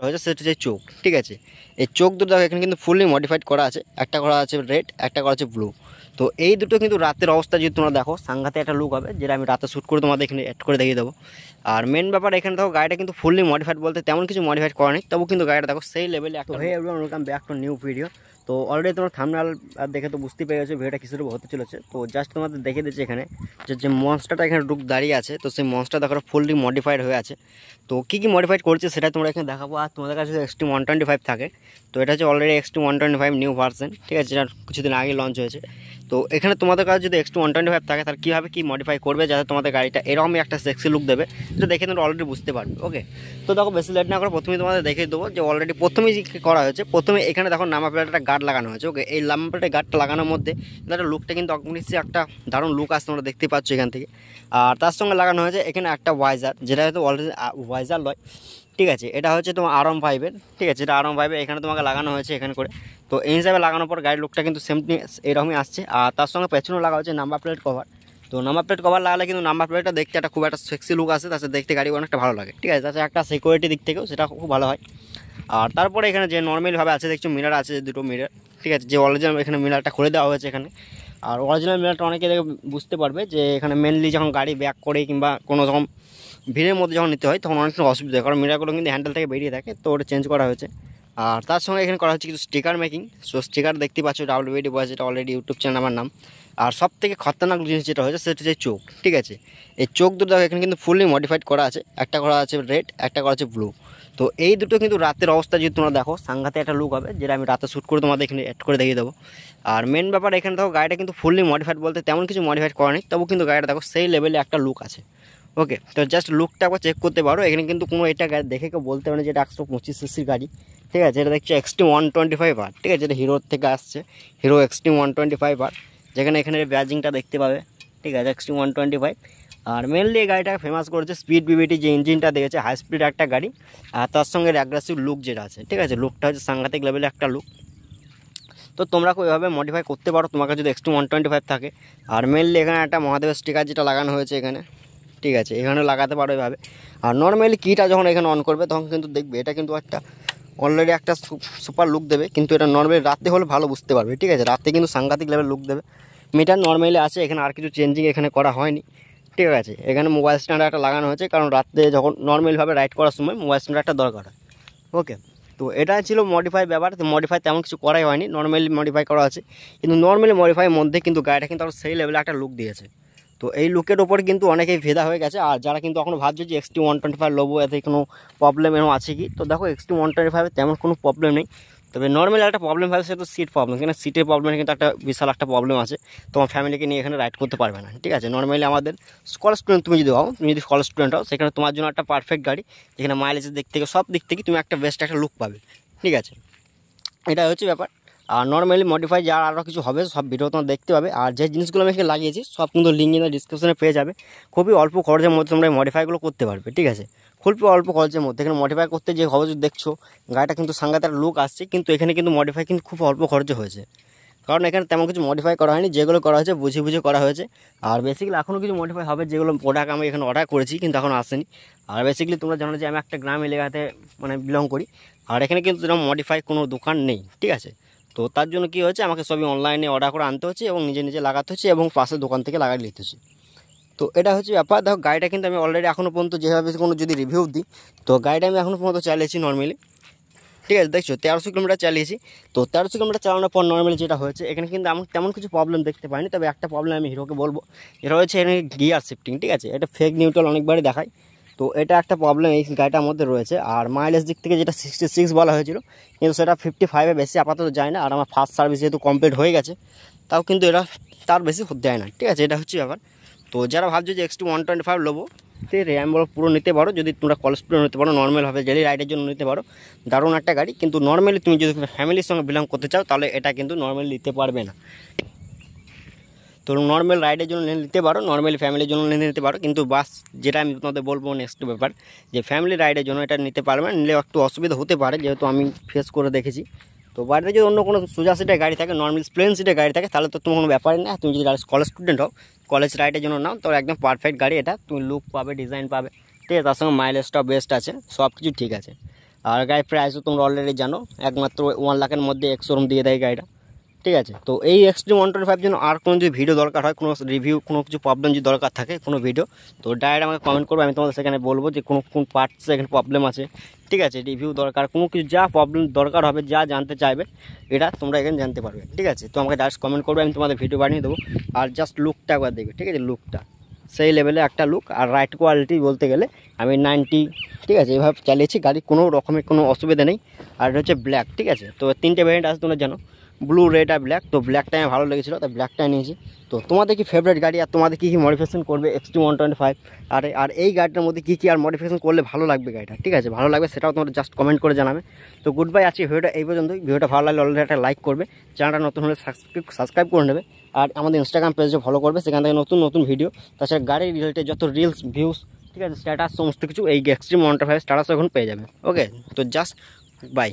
হয়েছে সেটা হচ্ছে চোখ, ঠিক আছে। এই চোখ দুটো দেখো এখানে কিন্তু ফুললি মডিফাইড করা আছে, একটা করা আছে রেড, একটা করা আছে ব্লু। তো এই দুটো কিন্তু রাতের অবস্থা যদি তোমরা দেখো সাংঘাতে একটা লুক হবে, যেটা আমি রাতে শ্যুট করে তোমাদের এখানে অ্যাড করে দেখিয়ে দেবো। আর মেন ব্যাপার এখানে দেখো গাড়িটা কিন্তু ফুললি মডিফাইড বলতে তেমন কিছু মডিফাইড করা নেই, তবু কিন্তু গাড়িটা দেখো সেই লেভেলে একটা। Hey everyone, welcome back to new video. তো অলরেডি তোমার থাম্বনেল দেখে তো বুঝতে পেরে গেছো ভিডিওটা কিসের উপর হতে চলেছে। তো জাস্ট তোমাদের দেখে দিচ্ছি এখানে যে মনস্টারটা এখানে ডুক দাঁড়িয়ে আছে, তো সেই মনস্টার দেখো ফুললি মডিফাইড হয়ে আছে। তো কী কী মডিফাইড করছে সেটা তোমরা এখানে দেখাবো। আর তোমাদের কাছে এক্সট্রিম 125 থাকে, তো এটা হচ্ছে অলরেডি এক্সট্রিম 125 নিউ ভার্সন, ঠিক আছে, যেটা কিছুদিন আগে লঞ্চ হয়েছে। তো এখানে তোমাদের কাছে যদি এক্সট্রিম 125 থাকে তাহলে কীভাবে কী মডিফাই করবে যাতে তোমাদের গাড়িটা এরকমই একটা সেক্সি লুক দেবে, সেটা দেখে তোমরা অলরেডি বুঝতে পারবে। ওকে, তো দেখো বেশি লেট না করে প্রথমেই তোমাদের দেখিয়ে দেবো যে অলরেডি প্রথমেই কী করা হয়েছে। প্রথমে এখানে দেখো নাম্বার প্লেটের গার্ড লাগানো হয়েছে। ওকে, এই নাম্বার প্লেটের গার্ডটা লাগানোর মধ্যে একটা লুকটা কিন্তু অবশ্যই একটা দারুণ লুক আসছে, তোমরা দেখতে পাচ্ছ এখান থেকে। আর তার সঙ্গে লাগানো হয়েছে এখানে একটা ওয়াইজার, যেটা হয়তো অলরেডি ওয়াইজার নয়, ঠিক আছে, এটা হচ্ছে তোমার R15-এর, ঠিক আছে, এটা R15 এখানে তোমাকে লাগানো হয়েছে এখানে করে। তো এই হিসাবে লাগানোর পর গাড়ির লুকটা কিন্তু সেম এরকমই আসছে। আর তার সঙ্গে পেছনেও লাগা হচ্ছে নাম্বার প্লেট কভার। তো নাম্বার প্লেট কভার লাগালে কিন্তু নাম্বার প্লেটটা দেখতে একটা খুব একটা সেক্সি লুক আসে, তাছাড়া দেখতে গাড়ি অনেকটা ভালো লাগে, ঠিক আছে, তাছাড়া একটা সিকিউরিটি দিক থেকেও সেটা খুব ভালো হয়। আর তারপরে এখানে যে নর্মালভাবে আছে দেখছো মিরার আছে, দুটো মিরার, ঠিক আছে, যে অরিজিনাল এখানে মিরারটা খুলে দেওয়া হয়েছে এখানে। আর অরিজিনাল মিরারটা অনেকে দেখে বুঝতে পারবে যে এখানে মেনলি যখন গাড়ি ব্যাক করে কিংবা কোনো রকম ভিড়ের মধ্যে যখন নিতে হয় তখন অনেকটা অসুবিধা হয়, কারণ মিরারগুলো কিন্তু হ্যান্ডেল থেকে বেরিয়ে থাকে, তো ওটা চেঞ্জ করা হয়েছে। আর তার সঙ্গে এখানে করা হচ্ছে কিছু স্টিকার মেকিং। সো স্টিকার দেখতে পাচ্ছ WBD বয়েজ, যেটা অলরেডি ইউটিউব চ্যানেল আমার নাম। আর সব থেকে খতরনাক জিনিস যেটা হয়েছে সেটা হচ্ছে চোখ, ঠিক আছে। এই চোখ দুটো এখানে কিন্তু ফুললি মডিফাইড করা আছে, একটা করা আছে রেড, একটা করা আছে ব্লু। তো এই দুটো কিন্তু রাতের অবস্থা যদি তোমরা দেখো সাংঘাতে একটা লুক হবে, যেটা আমি রাতে শ্যুট করে তোমাদের এখানে অ্যাড করে দেখিয়ে দেবো। আর মেন ব্যাপার এখানে দেখো গাড়িটা কিন্তু ফুললি মডিফাইড বলতে তেমন কিছু মডিফাইড করা নেই, তবু কিন্তু গাড়িটা দেখো সেই লেভেলে একটা লুক আছে। ওকে, তো জাস্ট লুকটা একবার চেক করতে পারো। এখানে কিন্তু কোনো এটা গাড়ি দেখে কেউ বলতে পারে যে এটা 125 সিসির গাড়ি, ঠিক আছে। এটা দেখছো এক্সট্রিম 125R, ঠিক আছে, এটা হিরোর থেকে আসছে, হিরো এক্সট্রিম 125R, যেখানে এখানে ব্যাজিংটা দেখতে পাবে, ঠিক আছে, এক্সট্রিম 125। আর মেনলি এই গাড়িটা ফেমাস করেছে স্পিড বিবিটি, যে ইঞ্জিনটা দেখেছে হাই স্পিড একটা গাড়ি, আর তার সঙ্গে অ্যাগ্রেসিভ লুক যেটা আছে, ঠিক আছে, লুকটা হচ্ছে সাংঘাতিক লেভেলে একটা লুক। তো তোমরা ওইভাবে মডিফাই করতে পারো তোমার কাছে যদি এক্সট্রিম 125 থাকে। আর মেনলি এখানে একটা মহাদেবের স্টিকার যেটা লাগানো হয়েছে এখানে, ঠিক আছে, এখানে লাগাতে পারো এভাবে। আর নর্মালি কিটা যখন এখানে অন করবে তখন কিন্তু দেখবে এটা কিন্তু একটা অলরেডি একটা সুপার লুক দেবে, কিন্তু এটা নর্মালি রাতে হলে ভালো বুঝতে পারবে, ঠিক আছে, রাতে কিন্তু সাংঘাতিক লেভেল লুক দেবে। মিটার নর্মালি আছে এখানে, আর কিছু চেঞ্জিং এখানে করা হয়নি, ঠিক আছে। এখানে মোবাইল স্ট্যান্ড একটা লাগানো হয়েছে, কারণ রাতে যখন নর্মালভাবে রাইড করার সময় মোবাইল স্ট্যান্ড একটা দরকার হয়। ওকে, তো এটা ছিল মডিফাই ব্যাপার। তো মডিফাই তেমন কিছু করাই হয়নি, নর্মালি মডিফাই করা আছে, কিন্তু নর্মালি মডিফাইয়ের মধ্যে কিন্তু গাড়িটা কিন্তু সেই লেভেলে একটা লুক দিয়েছে। তো এই লুকের ওপর কিন্তু অনেকেই ভেদা হয়ে গেছে। আর যারা কিন্তু এখনও ভাবছে যে এক্সট্রিম 125 লোবো, এতে কোনো প্রবলেম এরকম আছে কি, তো দেখো এক্সট্রিম 125 তেমন কোনো প্রবলেম নেই। তবে নর্মালি একটা প্রবলেম হয় সেটা তো সিট প্রবলেম, কিন্তু সিটের প্রবলেম কিন্তু একটা বিশাল একটা প্রবলেম আছে, তোমার ফ্যামিলিকে নিয়ে এখানে রাইড করতে পারবে না, ঠিক আছে। নর্মালি আমাদের স্কলার স্টুডেন্ট তুমি যদি হও, তুমি যদি স্কলার স্টুডেন্ট হও, সেখানে তোমার জন্য একটা পারফেক্ট গাড়ি, যেখানে মাইলেজের দিক থেকে সব দিক থেকে তুমি একটা বেস্ট একটা লুক পাবে, ঠিক আছে, এটা হচ্ছে ব্যাপার। আর নর্মালি মডিফাই যার আরও কিছু হবে সব ভিডিও তোমার দেখতে পাবে। আর যে জিনিসগুলো আমি এখানে লাগিয়েছি সব কিন্তু লিঙ্ক ইন ডিসক্রিপশনে পেয়ে যাবে। খুবই অল্প খরচের মধ্যে তোমরা এই মডিফাইগুলো করতে পারবে, ঠিক আছে, খুবই অল্প খরচের মধ্যে। এখানে মডিফাই করতে যে খরচ দেখছো গাড়িটা কিন্তু সাংঘাতিক লুক আসছে, কিন্তু এখানে কিন্তু মডিফাই কিন্তু খুব অল্প খরচে হয়েছে, কারণ এখানে তেমন কিছু মডিফাই করা হয়নি, যেগুলো করা হয়েছে বুঝে বুঝে করা হয়েছে। আর বেসিক্যালি এখনও কিছু মডিফাই হবে, যেগুলো প্রোডাক্ট আমি এখানে অর্ডার করেছি কিন্তু এখন আসেনি। আর বেসিক্যালি তোমরা জানো যে আমি একটা গ্রাম এলাকাতে মানে বিলং করি, আর এখানে কিন্তু এরকম মডিফাই কোনো দোকান নেই, ঠিক আছে। তো তার জন্য কী হচ্ছে, আমাকে সবই অনলাইনে অর্ডার করে আনতে হচ্ছে এবং নিজে নিজে লাগাতে হচ্ছে এবং পাশের দোকান থেকে লাগাই নিতে হচ্ছে। তো এটা হচ্ছে ব্যাপার। দেখো গাড়িটা কিন্তু আমি অলরেডি এখনও পর্যন্ত যেভাবে কোনো যদি রিভিউ দিই, তো গাড়িটা আমি এখনও পর্যন্ত চালিয়েছি নর্মালি, ঠিক আছে, দেখছো 1300 কিলোমিটার চালিয়েছি। তো 1300 কিলোমিটার চালানোর পর নর্মালি যেটা হয়েছে এখানে কিন্তু আমি তেমন কিছু প্রবলেম দেখতে পাইনি। তবে একটা প্রবলেম আমি হিরোকে বলবো, যেটা হচ্ছে এখানে গিয়ার শিফটিং, ঠিক আছে, এটা ফেক নিউট্রাল অনেকবারই দেখায়। তো এটা একটা প্রবলেম এই গাড়িটার মধ্যে রয়েছে। আর মাইলেজ দিক থেকে যেটা 66 বলা হয়েছিল, কিন্তু সেটা 55-এ বেশি আপাতত যায় না। আর আমার ফার্স্ট সার্ভিস যেহেতু কমপ্লিট হয়ে গেছে, তাও কিন্তু এটা তার বেশি দেয় না, ঠিক আছে, এটা হচ্ছে ব্যাপার। তো যারা ভাবছো যে এক্সট্রিম 125 লোবো, ঠিক আছে, র্যাম বলো পুরো নিতে পারো, যদি তোমরা কলেজ স্টুডেন্ট নিতে পারো, নর্মালভাবে ডেলি রাইডের জন্য নিতে পারো, দারুণ একটা গাড়ি। কিন্তু নর্মালি তুমি যদি ফ্যামিলির সঙ্গে বিলং করতে চাও তাহলে এটা কিন্তু নর্মালি নিতে পারবে না। তো নর্মাল রাইডের জন্য নিতে পারো, নর্মালি ফ্যামিলির জন্য নিতে পারো, কিন্তু বাস যেটা আমি তোমাদের বলবো নেক্সট ব্যাপার, যে ফ্যামিলি রাইডের জন্য এটা নিতে পারবে না, নিলে একটু অসুবিধা হতে পারে, যেহেতু আমি ফেস করে দেখেছি। তো বাড়িতে যদি অন্য কোনো সোজা সিটের গাড়ি থাকে, নর্মাল প্লেন সিটের গাড়ি থাকে, তাহলে তো তোমার কোনো ব্যাপারই না। তুমি যদি কলেজ স্টুডেন্ট হও, কলেজ রাইডের জন্য নাও, তো একদম পারফেক্ট গাড়ি এটা, তুমি লুক পাবে, ডিজাইন পাবে, ঠিক আছে, তার সঙ্গে মাইলেজটাও বেস্ট আছে, সব কিছু ঠিক আছে। আর গাড়ির প্রাইসও তোমরা অলরেডি জানো, একমাত্র 1 লাখের মধ্যে এক্স শোরুম দিয়ে দেয় গাড়িটা। ঠিক আছে, তো এই এক্সট্রিম 125 জন্য আর কোনো যদি ভিডিও দরকার হয়, কোনো রিভিউ, কোনো কিছু প্রবলেম যদি দরকার থাকে কোনো ভিডিও, তো ডাইরেক্ট আমাকে কমেন্ট করবে, আমি তোমাদের সেখানে বলবো যে কোন পার্টসে এখানে প্রবলেম আছে। ঠিক আছে, রিভিউ দরকার, কোনো কিছু যা প্রবলেম দরকার হবে, যা জানতে চাইবে এটা তোমরা এখানে জানতে পারবে। ঠিক আছে, তো আমাকে জাস্ট কমেন্ট করবে, আমি তোমাদের ভিডিও বানিয়ে দেবো। আর জাস্ট লুকটা একবার দেখবে, ঠিক আছে, লুকটা সেই লেভেলে একটা লুক। আর রাইড কোয়ালিটি বলতে গেলে আমি 90, ঠিক আছে, এভাবে চালিয়েছি, গাড়ি কোনো রকমের কোনো অসুবিধা নেই। আর এটা হচ্ছে ব্ল্যাক। ঠিক আছে, তো 3টে ভ্যারিয়েন্ট আছে তোমরা জানো, ব্লু, রেড আর ব্ল্যাক। তো ব্ল্যাকটা আমার ভালো লেগেছিলো, তাই ব্ল্যাকটাই নিয়েছি। তো তোমাদের কি ফেভারিট গাড়ি, আর তোমাদের কী কী মডিফিকেশন করবে এক্সট্রিম 125, আর এই গাড়িটার মধ্যে কী কী আর মডিফিকেশন করলে ভালো লাগবে গাড়িটা, ঠিক আছে, ভালো লাগবে, সেটাও তোমরা জাস্ট কমেন্ট করে জানাবে। তো গুড বাই, আজকে ভিডিওটা এই পর্যন্তই। ভিডিওটা ভালো লাগলে অলরেডি একটা লাইক করবে, চ্যানেলটা নতুন হলে সাবস্ক্রাইব করে নেবে, আর আমাদের ইনস্টাগ্রাম পেজে ফলো করবে, সেখান থেকে নতুন নতুন ভিডিও, তাছাড়া গাড়ি রিলেটেড যত রিলস, ভিউস, ঠিক আছে, স্ট্যাটাস, সমস্ত কিছু এই এক্সট্রিম 125 স্ট্যাটাস এখন পেয়ে যাবে। ওকে, তো জাস্ট বাই।